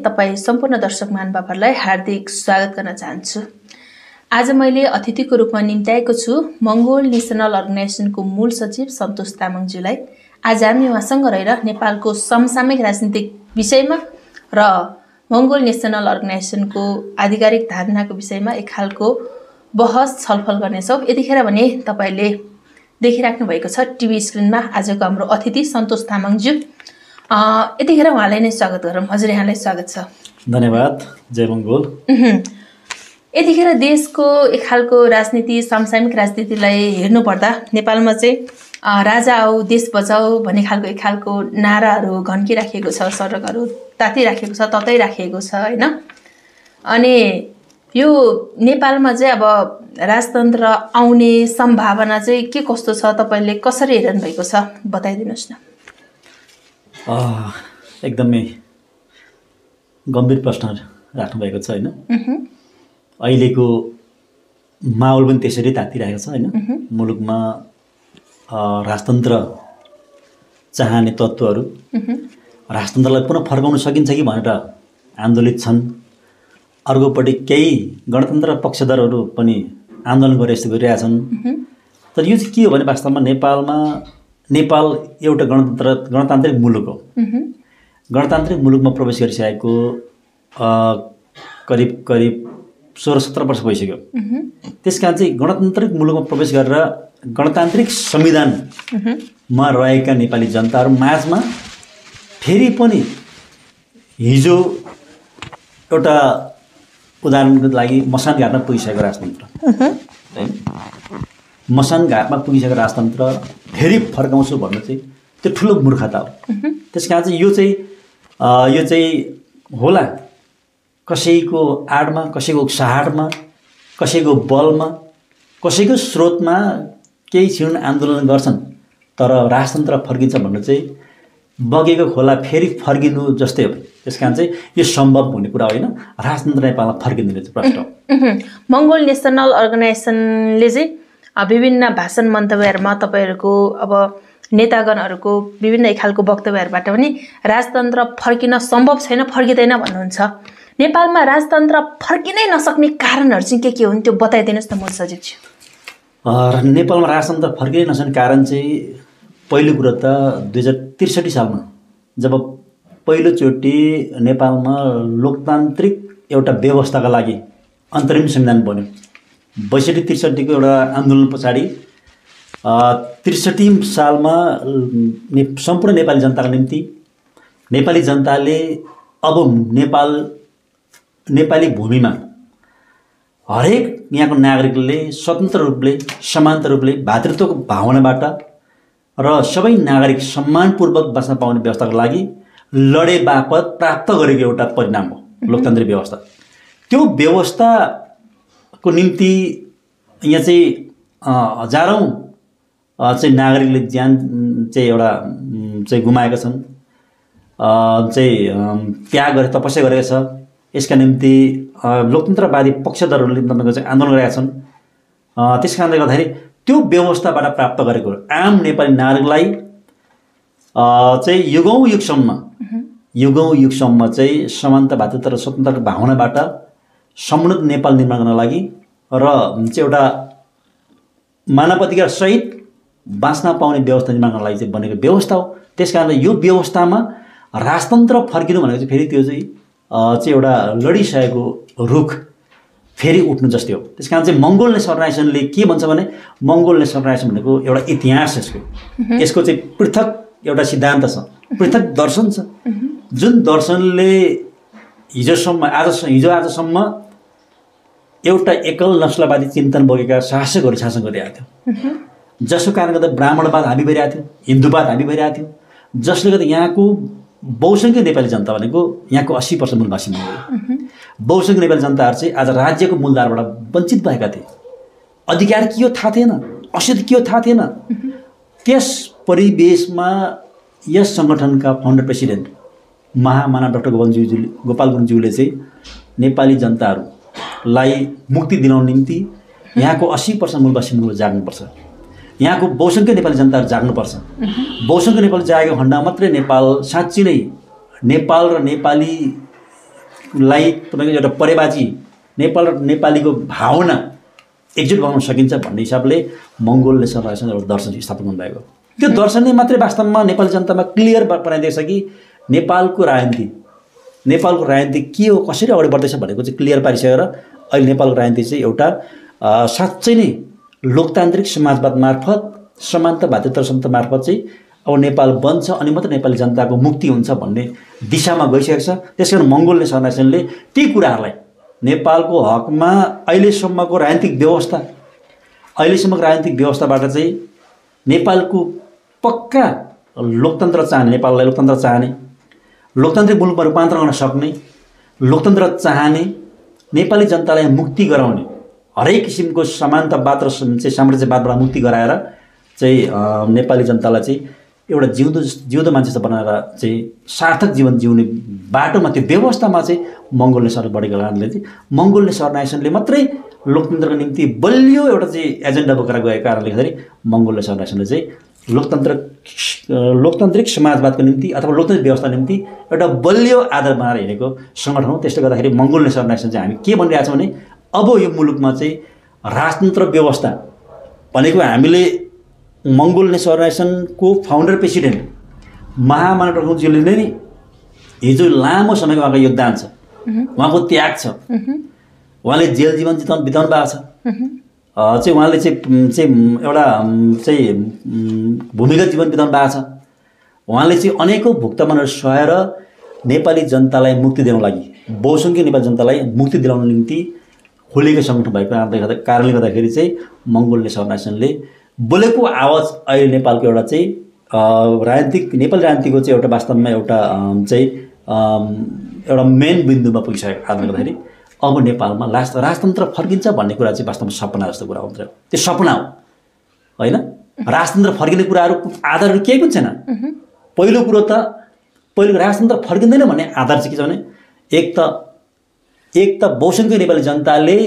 तपाईं सम्पूर्ण दर्शक महानुभावहरूलाई हार्दिक स्वागत गर्न चाहन्छु। आज मैले अतिथिको रूपमा निम्त्याएको छु मंगोल नेशनल अर्गनाइजेसनको मूल सचिव सन्तोष तामाङज्यूलाई। आज हामी उहाँसँग रहेर नेपालको समसामयिक राजनीतिक विषयमा र मंगोल नेशनल अर्गनाइजेसनको आधिकारिक धारणाको विषयमा एक खालको बहस छलफल गर्नेछौँ। यतिखेर भने तपाईले देखिराख्नु भएको छ टिभी स्क्रिनमा आजको हाम्रो अतिथि सन्तोष तामाङज्यू। यतिखेर उहाँलाई नै स्वागत गरौँ। हजुर, यहाँलाई स्वागत छ। धन्यवाद। जय मंगोल। यतिखेर देशको एक खालको राजनीति समसामयिक राजनीतिलाई हेर्नुपर्दा नेपालमा चाहिँ राजा आऊ देश बचाऊ भन्ने खालको एक खालको नाराहरू घन्किराखेको छ, सडकहरू तातिराखेको छ, तताइराखेको छ हैन। अनि यो नेपालमा चाहिँ अब राजतन्त्र आउने सम्भावना चाहिँ के कस्तो छ, तपाईले कसरी हेर्नु भएको छ बताइदिनुस् न। एकदमै गम्भीर प्रश्न राख्नु भएको छ हैन। अहिलेको माहौल पनि त्यसरी तातिरहेको छ हैन। मुलुकमा राजतन्त्र चाहने तत्त्वहरू राजतन्त्रलाई पुनः फर्काउन सकिन्छ कि भनेर आन्दोलित छन्। अर्कोपट्टि केही गणतन्त्र पक्षधरहरू पनि आन्दोलन गरेर यस्तो गरिरहेछन्। तर यो चाहिँ के हो भने वास्तवमा नेपाल एउटा गणतान्त्रिक मुलुक हो। गणतान्त्रिक मुलुकमा प्रवेश गरिसकेको करिब 16-17 वर्ष भइसक्यो। त्यसकारण चाहिँ गणतान्त्रिक मुलुकमा प्रवेश गरेर गणतान्त्रिक संविधानमा रहेका नेपाली जनताहरू माझमा फेरि पनि हिजो एउटा उदाहरणको लागि मसान घाटमा पुगिसकेको राजतन्त्र, मसान घाटमा पुगिसकेको राजतन्त्र फेरि फर्काउँछु भन्नु चाहिँ त्यो ठुलो मूर्खता हो। त्यसकारण चाहिँ यो चाहिँ होला कसैको आडमा, कसैको उक्साहटमा, कसैको बलमा, कसैको स्रोतमा केही क्षण आन्दोलन गर्छन्, तर राजतन्त्र फर्किन्छ भन्नु चाहिँ बगेको खोला फेरि फर्किनु जस्तै हो। त्यसकारण चाहिँ यो सम्भव हुने कुरा होइन। राजतन्त्र नेपालमा फर्किँदैन चाहिँ प्रश्न हो। मंगोल नेशनल अर्गनाइजेसनले चाहिँ विभिन्न भाषण मन्तव्यहरूमा तपाईहरूको अब नेतागणहरूको विभिन्न एक खालको वक्तव्यहरूबाट पनि राजतन्त्र फर्किन सम्भव छैन, फर्किँदैन भन्नुहुन्छ। नेपालमा राजतन्त्र फर्किनै नसक्ने कारणहरू चाहिँ के हुन् त्यो बताइदिनुहोस् न मूल सचिवज्यू। नेपालमा राजतन्त्र फर्किनै नसक्ने कारण चाहिँ पहिलो कुरो त 2063 सालमा जब पहिलोचोटि नेपालमा लोकतान्त्रिक एउटा व्यवस्थाका लागि अन्तरिम संविधान बन्यो। 62-63 को एउटा आन्दोलन पछाडि 63 सालमा सम्पूर्ण नेपाली जनताका निम्ति नेपाली जनताले अब नेपाली भूमिमा हरेक यहाँको नागरिकले स्वतन्त्र रूपले, समानता रूपले, भातृत्वको भावनाबाट र सबै नागरिक सम्मानपूर्वक बाँच्न पाउने व्यवस्थाको लागि लडे बापत प्राप्त गरेको एउटा परिणाम हो लोकतान्त्रिक व्यवस्था। त्यो व्यवस्थाको निम्ति यहाँ चाहिँ हजारौँ चाहिँ नागरिकले ज्यान चाहिँ एउटा चाहिँ गुमाएका छन्, चाहिँ त्याग गरे, तपस्या गरेका छ। यसका निम्ति लोकतन्त्रवादी पक्षधरहरूले तपाईँको चाहिँ आन्दोलन गरेका छन्। त्यस कारणले गर्दाखेरि त्यो व्यवस्थाबाट प्राप्त गरेको आम नेपाली नागरिकलाई चाहिँ युगौँ युगसम्म चाहिँ समानता, भातृत्व र स्वतन्त्रताको भावनाबाट समुन्नत नेपाल निर्माण गर्नको लागि र चाहिँ एउटा मानव अधिकार सहित बाँच्न पाउने व्यवस्था निर्माण गर्नलाई चाहिँ बनेको व्यवस्था हो। त्यस कारणले यो व्यवस्थामा राजतन्त्र फर्किनु भनेको चाहिँ फेरि त्यो चाहिँ एउटा लडिसकेको रुख फेरि उठ्नु जस्तै हो। त्यस कारण चाहिँ मंगोल नेशनल अर्गनाइजेसनले के भन्छ भने मंगोल नेशनल अर्गनाइजेसन भनेको एउटा इतिहास, यसको चाहिँ पृथक एउटा सिद्धान्त छ, पृथक दर्शन छ, जुन दर्शनले हिजोआजसम्म एउटा एकल नस्लवादी चिन्तन बोकेका शासकहरू शासन गरिरहेको थियो, जसको कारणले गर्दा ब्राह्मणवाद हाबी भइरहेको थियो, हिन्दूवाद हाबी भइरहेको थियो, जसले गर्दा यहाँको बहुसङ्ख्यक नेपाली जनता भनेको यहाँको 80% मूलवासी हो। बहुसङ्ख्यक नेपाली जनताहरू चाहिँ आज राज्यको मूलधारबाट वञ्चित भएका थिए। अधिकार के हो थाहा थिएन, असुविधा के हो थाहा थिएन। त्यस परिवेशमा यस सङ्गठनका फाउन्डर प्रेसिडेन्ट महामानव डाक्टर गोपाल गुरुङज्यूले चाहिँ नेपाली जनताहरूलाई मुक्ति दिलाउन निम्ति यहाँको 80% मूलवासी मूल जाग्नुपर्छ, यहाँको बहुसङ्ख्यक नेपाली जनताहरू जाग्नुपर्छ। बहुसङ्ख्यक नेपाली जागेको खण्डमा मात्रै नेपाल साँच्चै नै नेपाल र नेपाली नेपाललाई तपाईँको एउटा परेबाजी नेपाल र नेपालीको भावना एकजुट बनाउन सकिन्छ भन्ने हिसाबले मङ्गोल नेसनल अर्गनाइजेसन एउटा दर्शन स्थापना गर्नुभएको। त्यो दर्शनले मात्रै वास्तवमा नेपाली जनतामा क्लियर बनाइदिएको छ कि नेपालको राजनीति के हो, कसरी अगाडि बढ्दैछ भनेको चाहिँ क्लियर पारिसकेर अहिले नेपालको राजनीति चाहिँ एउटा साँच्चै नै लोकतान्त्रिक समाजवाद मार्फत समानता भातृत्व समता मार्फत चाहिँ अब नेपाल बन्छ अनि मात्र नेपाली जनताको मुक्ति हुन्छ भन्ने दिशामा गइसकेको छ। त्यसकारण मङ्गोल नेसनल अर्गनाइजेसनले ती कुराहरूलाई नेपालको हकमा अहिलेसम्मको राजनीतिक व्यवस्थाबाट चाहिँ नेपालको पक्का लोकतन्त्र चाहने, नेपाललाई लोकतन्त्र चाहने, लोकतान्त्रिक मुलुकमा रूपान्तरण गर्न सक्ने, लोकतन्त्र चाहने, नेपाली जनतालाई मुक्ति गराउने, हरेक किसिमको समानतावाद र चाहिँ साम्राज्यवादबाट मुक्ति गराएर चाहिँ नेपाली जनतालाई चाहिँ एउटा जिउँदो मान्छे बनाएर चाहिँ सार्थक जीवन जिउने बाटोमा त्यो व्यवस्थामा चाहिँ मङ्गोल नेसनल बढेको कारणले चाहिँ मङ्गोल नेसनल अर्गनाइजेसनले मात्रै लोकतन्त्रको निम्ति बलियो एउटा चाहिँ एजेन्डा बोकेर गएको कारणले गर्दाखेरि मङ्गोल नेसनल अर्गनाइजेसनले चाहिँ लोकतान्त्रिक समाजवादको निम्ति अथवा लोकतान्त्रिक व्यवस्थाको निम्ति एउटा बलियो आधार बनाएर हिँडेको सङ्गठन हो। त्यसले गर्दाखेरि मङ्गोल नेसनल अर्गनाइजेसन चाहिँ हामी के भनिरहेको छौँ भने अब यो मुलुकमा चाहिँ राजतन्त्र व्यवस्था भनेको हामीले मङ्गोल नेसनल अर्गनाइजेसनको फाउन्डर प्रेसिडेन्ट महामानव रघुजीले नै हिजो लामो समयको उहाँको योगदान छ, उहाँको त्याग छ, उहाँले जेल जीवन बिताउनु भएको छ चाहिँ उहाँले चाहिँ एउटा चाहिँ भूमिगत जीवन बिताउनु भएको छ। उहाँले चाहिँ अनेकौँ भुक्तमानहरू सहेर नेपाली जनतालाई मुक्ति दिनको लागि बहुसङ्ख्यक नेपाली जनतालाई मुक्ति दिलाउनको निम्ति खोलेको सङ्गठन भएको कारणले गर्दाखेरि चाहिँ मङ्गोल नेसनल अर्गनाइजेसनले बोलेको आवाज अहिले नेपालको एउटा चाहिँ नेपाली राजनीतिको चाहिँ एउटा वास्तवमा एउटा चाहिँ एउटा मेन बिन्दुमा पुगिसकेको कारणले गर्दाखेरि अब नेपालमा राजतन्त्र फर्किन्छ भन्ने कुरा चाहिँ वास्तवमा सपना जस्तो कुरा हुन्छ। त्यो सपना हो होइन, राजतन्त्र फर्किने कुराहरू आधारहरू केही पनि छैन। पहिलो राजतन्त्र फर्किँदैन भन्ने आधार चाहिँ के छ भने एक त बहुसङ्ख्यक नेपाली जनताले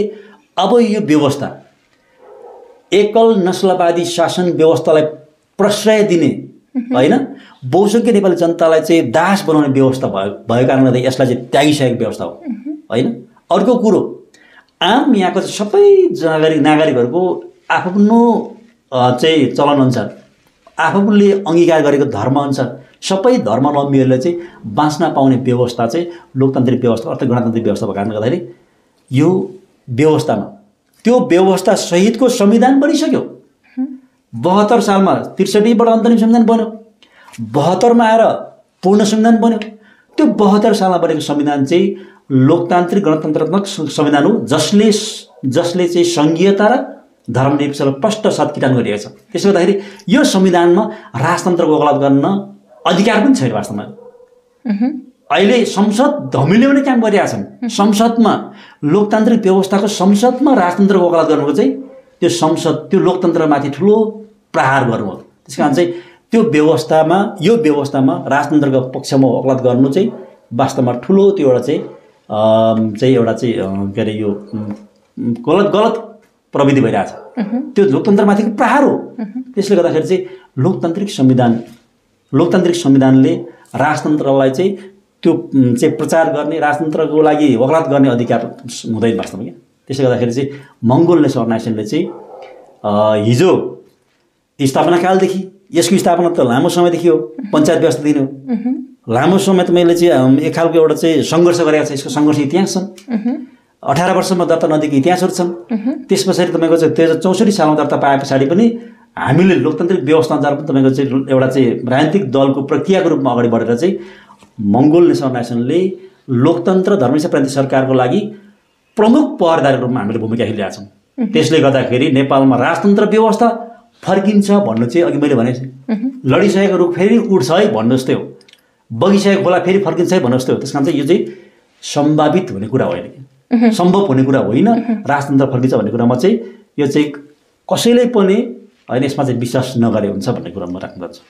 अब यो व्यवस्था एकल नस्लवादी शासन व्यवस्थालाई प्रश्रय दिने होइन, बहुसङ्ख्यक नेपाली जनतालाई चाहिँ दास बनाउने व्यवस्था भएको कारणले गर्दा यसलाई चाहिँ त्यागिसकेको व्यवस्था हो होइन। अर्को कुरो आम यहाँको सबै नागरिकहरूको आफ्नो चाहिँ चलनअनुसार आफूले अङ्गीकार गरेको धर्मअनुसार सबै धर्मावलम्बीहरूले चाहिँ बाँच्न पाउने व्यवस्था चाहिँ लोकतान्त्रिक व्यवस्था अर्थात् गणतान्त्रिक व्यवस्था भएको कारणले गर्दाखेरि यो व्यवस्थामा त्यो व्यवस्था सहितको संविधान बनिसक्यो। 72 सालमा 63बाट अन्तरिम संविधान बन्यो, 72मा आएर पूर्ण संविधान बन्यो। त्यो 72 सालमा बनेको संविधान चाहिँ लोकतान्त्रिक गणतन्त्रात्मक संविधान हो जसले चाहिँ सङ्घीयता र धर्मनिरपेक्षतालाई स्पष्ट सत्किटान गरिएको छ। त्यसले गर्दाखेरि यो संविधानमा राजतन्त्रको वकालत गर्न अधिकार पनि छैन वास्तवमा। अहिले संसद धमिल्याउने काम गरिरहेछन्, संसदमा लोकतान्त्रिक व्यवस्थाको संसदमा राजतन्त्रको वकालत गर्नुको चाहिँ त्यो लोकतन्त्रमाथि ठुलो प्रहार गर्नु हो। त्यस कारण चाहिँ यो व्यवस्थामा राजतन्त्रको पक्षमा वकालत गर्नु चाहिँ वास्तवमा ठुलो त्यो एउटा चाहिँ के अरे यो गलत प्रविधि भइरहेछ। त्यो लोकतन्त्रमाथिको प्रहार हो। त्यसले गर्दाखेरि चाहिँ लोकतान्त्रिक संविधानले राजतन्त्रलाई चाहिँ त्यो चाहिँ प्रचार गर्ने, राजतन्त्रको लागि वकालत गर्ने अधिकार हुँदैन वास्तवमा। त्यसले गर्दाखेरि चाहिँ मङ्गोल नेसनल अर्गनाइजेसनले चाहिँ हिजो स्थापनाकालदेखि यसको स्थापना त लामो समयदेखि हो, पञ्चायत व्यवस्था दिने हो, लामो समय तपाईँले चाहिँ एक खालको एउटा चाहिँ सङ्घर्ष गरेको छ। यसको सङ्घर्ष इतिहास छन्, 18 वर्षमा दर्ता नदिएको इतिहासहरू छन्। त्यस पछाडि तपाईँको चाहिँ 2064 सालमा दर्ता पाए पछाडि पनि हामीले लोकतान्त्रिक व्यवस्था अनुसार पनि तपाईँको चाहिँ एउटा चाहिँ राजनीतिक दलको प्रक्रियाको रूपमा अगाडि बढेर चाहिँ मङ्गोल नेसनल अर्गनाइजेसनले लोकतन्त्र धर्मनिरपेक्ष प्रान्तीय सरकारको लागि प्रमुख पहरेदारको रूपमा हामीले भूमिका खेलिरहेका छौँ। त्यसले गर्दाखेरि नेपालमा राजतन्त्र व्यवस्था फर्किन्छ भन्नु चाहिँ अघि मैले भने लडिसकेको रुख फेरि उठ्छ है भन्नु जस्तै हो, बगिसकेको खोला फेरि फर्किन्छ है भन्नु जस्तै हो। त्यस कारण चाहिँ यो चाहिँ सम्भावित हुने कुरा होइन, सम्भव हुने कुरा होइन। राजतन्त्र फर्किन्छ भन्ने कुरामा चाहिँ यो चाहिँ कसैले पनि होइन यसमा चाहिँ विश्वास नगरे हुन्छ भन्ने कुरा म राख्न चाहन्छु।